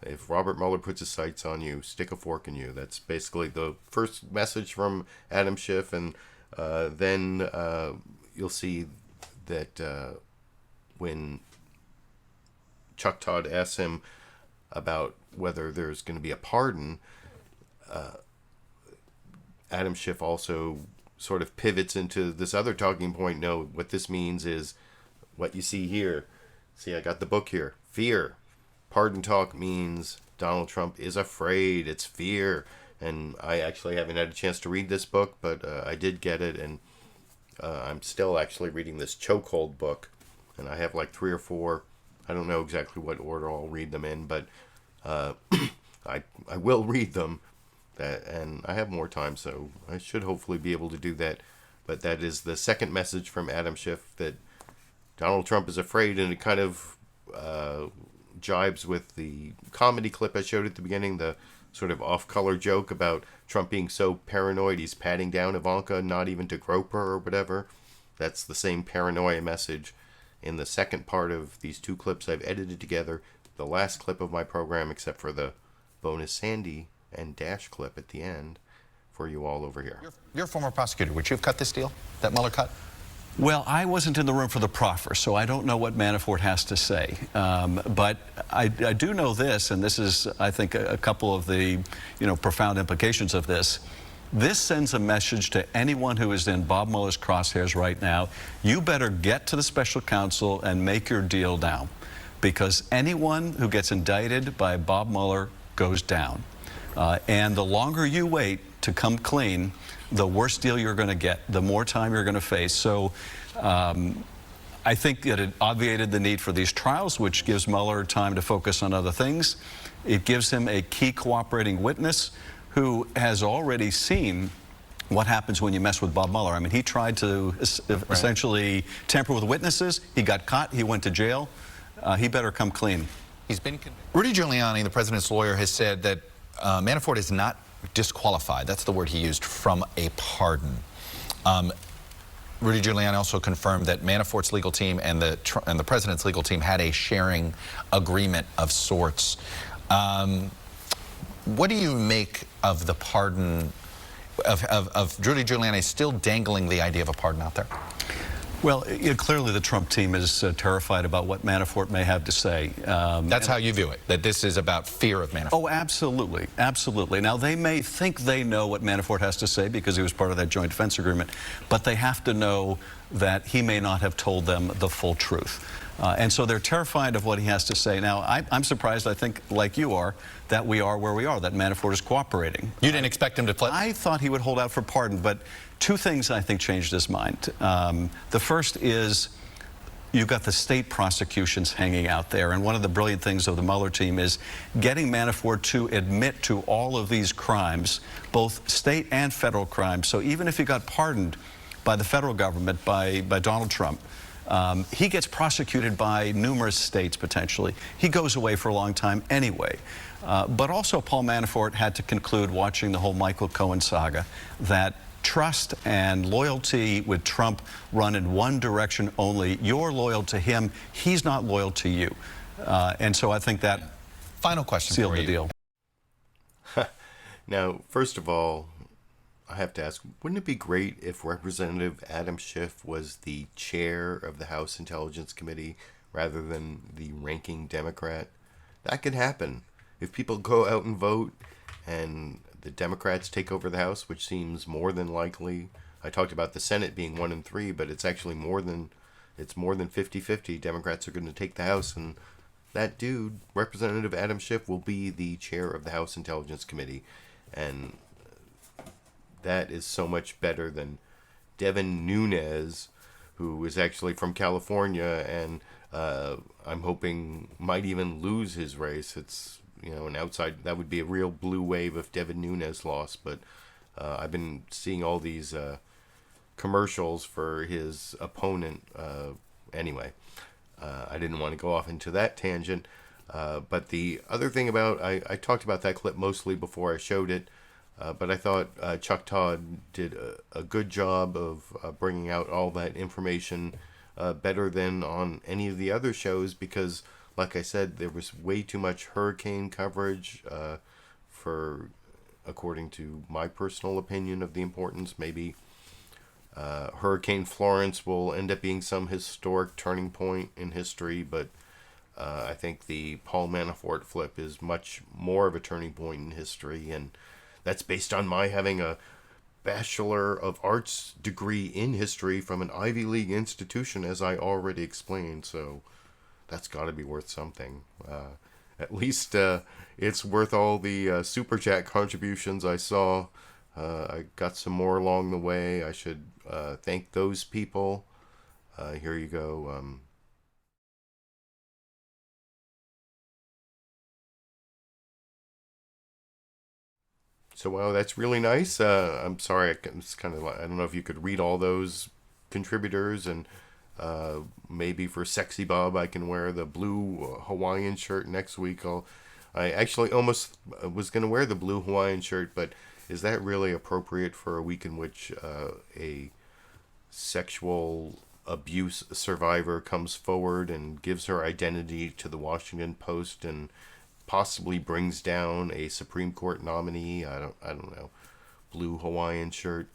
If Robert Mueller puts his sights on you, stick a fork in you. That's basically the first message from Adam Schiff, and then you'll see that when Chuck Todd asks him about whether there's going to be a pardon, Adam Schiff also sort of pivots into this other talking point. No, what this means is what you see here. See, I got the book here. Fear. Pardon talk means Donald Trump is afraid. It's fear. And I actually haven't had a chance to read this book, but I did get it, and I'm still actually reading this Chokehold book, and I have 3 or 4. I don't know exactly what order I'll read them in, but I will read them, and I have more time, so I should hopefully be able to do that. But that is the second message from Adam Schiff, that Donald Trump is afraid, and it kind of jibes with the comedy clip I showed at the beginning, the sort of off-color joke about Trump being so paranoid he's patting down Ivanka, not even to grope her or whatever. That's the same paranoia message in the second part of these two clips I've edited together, the last clip of my program, except for the bonus Sandy and Dash clip at the end for you all over here. You're a former prosecutor. Would you have cut this deal that Mueller cut? Well, I wasn't in the room for the proffer, so I don't know what Manafort has to say. But I do know this, and this is, I think, a couple of the profound implications of this. This sends a message to anyone who is in Bob Mueller's crosshairs right now. You better get to the special counsel and make your deal now, because anyone who gets indicted by Bob Mueller goes down. And the longer you wait to come clean, the worse deal you're going to get, the more time you're going to face. So I think that it obviated the need for these trials, which gives Mueller time to focus on other things. It gives him a key cooperating witness who has already seen what happens when you mess with Bob Mueller. I mean, he tried to essentially tamper with witnesses. He got caught. He went to jail. He better come clean. He's been convicted. Rudy Giuliani, the president's lawyer, has said that Manafort is not disqualified. That's the word he used, from a pardon. Rudy Giuliani also confirmed that Manafort's legal team and the president's legal team had a sharing agreement of sorts. What do you make of the pardon, of Rudy Giuliani still dangling the idea of a pardon out there? Well, clearly the Trump team is terrified about what Manafort may have to say. That's how you view it, that this is about fear of Manafort. Oh, absolutely, absolutely. Now, they may think they know what Manafort has to say because he was part of that joint defense agreement, but they have to know that he may not have told them the full truth. And so they're terrified of what he has to say. Now, I'm surprised, I think, like you are, that we are where we are, that Manafort is cooperating. You didn't expect him to play? I thought he would hold out for pardon, but two things I think changed his mind. The first is you've got the state prosecutions hanging out there, and one of the brilliant things of the Mueller team is getting Manafort to admit to all of these crimes, both state and federal crimes. So even if he got pardoned by the federal government, by Donald Trump, he gets prosecuted by numerous states potentially. He goes away for a long time anyway. But also Paul Manafort had to conclude, watching the whole Michael Cohen saga, that trust and loyalty with Trump run in one direction only. You're loyal to him. He's not loyal to you. And so I think that final question sealed for the you. deal. Now, first of all, I have to ask, wouldn't it be great if Representative Adam Schiff was the chair of the House Intelligence Committee rather than the ranking Democrat? That could happen. If people go out and vote and the Democrats take over the House, which seems more than likely. I talked about the Senate being 1 in 3, but it's actually more than 50-50. Democrats are going to take the House, and that dude, Representative Adam Schiff, will be the chair of the House Intelligence Committee. And that is so much better than Devin Nunes, who is actually from California, and I'm hoping might even lose his race. It's, you know, an outside, that would be a real blue wave if Devin Nunes lost. But I've been seeing all these commercials for his opponent. Anyway, I didn't want to go off into that tangent. But the other thing about, I talked about that clip mostly before I showed it. But I thought Chuck Todd did a good job of bringing out all that information better than on any of the other shows, because, like I said, there was way too much hurricane coverage for, according to my personal opinion of the importance. Maybe Hurricane Florence will end up being some historic turning point in history, but I think the Paul Manafort flip is much more of a turning point in history, and that's based on my having a Bachelor of Arts degree in history from an Ivy League institution, as I already explained, so that's got to be worth something. At least it's worth all the Super Chat contributions I saw. I got some more along the way. I should thank those people. Here you go. So, wow, that's really nice. I'm sorry, it's kind of like, I don't know if you could read all those contributors, and maybe for Sexy Bob I can wear the blue Hawaiian shirt next week. I actually almost was going to wear the blue Hawaiian shirt, but is that really appropriate for a week in which a sexual abuse survivor comes forward and gives her identity to the Washington Post and possibly brings down a Supreme Court nominee? I don't know. Blue Hawaiian shirt.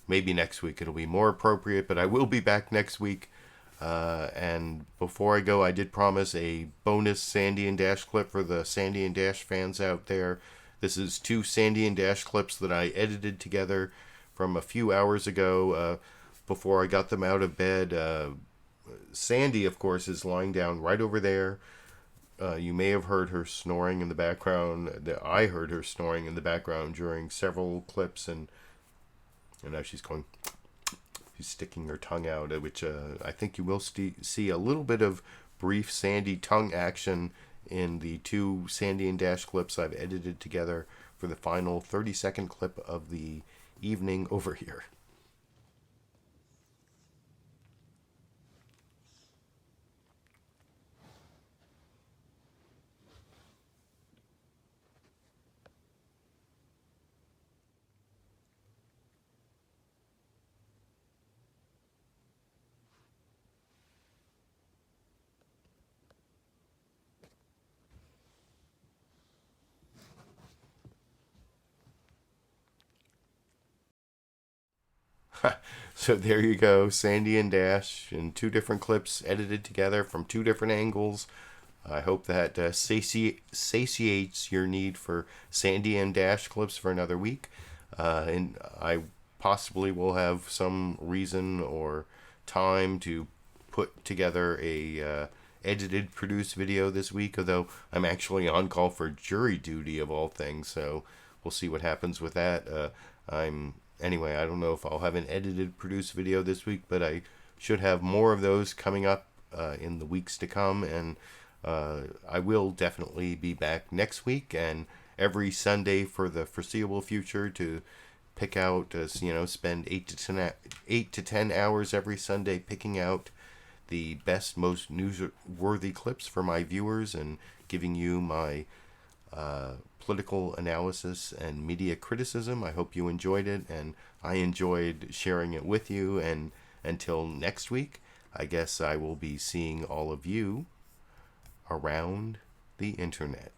Maybe next week it'll be more appropriate, but I will be back next week. And before I go, I did promise a bonus Sandy and Dash clip for the Sandy and Dash fans out there. This is 2 Sandy and Dash clips that I edited together from a few hours ago before I got them out of bed. Sandy, of course, is lying down right over there. You may have heard her snoring in the background. I heard her snoring in the background during several clips, and now she's going. She's sticking her tongue out, which I think you will see a little bit of brief Sandy tongue action in the 2 Sandy and Dash clips I've edited together for the final 30-second clip of the evening over here. So there you go, Sandy and Dash in 2 different clips edited together from 2 different angles. I hope that satiates your need for Sandy and Dash clips for another week. And I possibly will have some reason or time to put together a edited, produced video this week, although I'm actually on call for jury duty of all things, so we'll see what happens with that. Anyway, I don't know if I'll have an edited, produced video this week, but I should have more of those coming up in the weeks to come, and I will definitely be back next week and every Sunday for the foreseeable future to pick out, spend 8 to 10 hours every Sunday picking out the best, most newsworthy clips for my viewers and giving you my political analysis and media criticism. I hope you enjoyed it, and I enjoyed sharing it with you. And until next week, I guess I will be seeing all of you around the internet.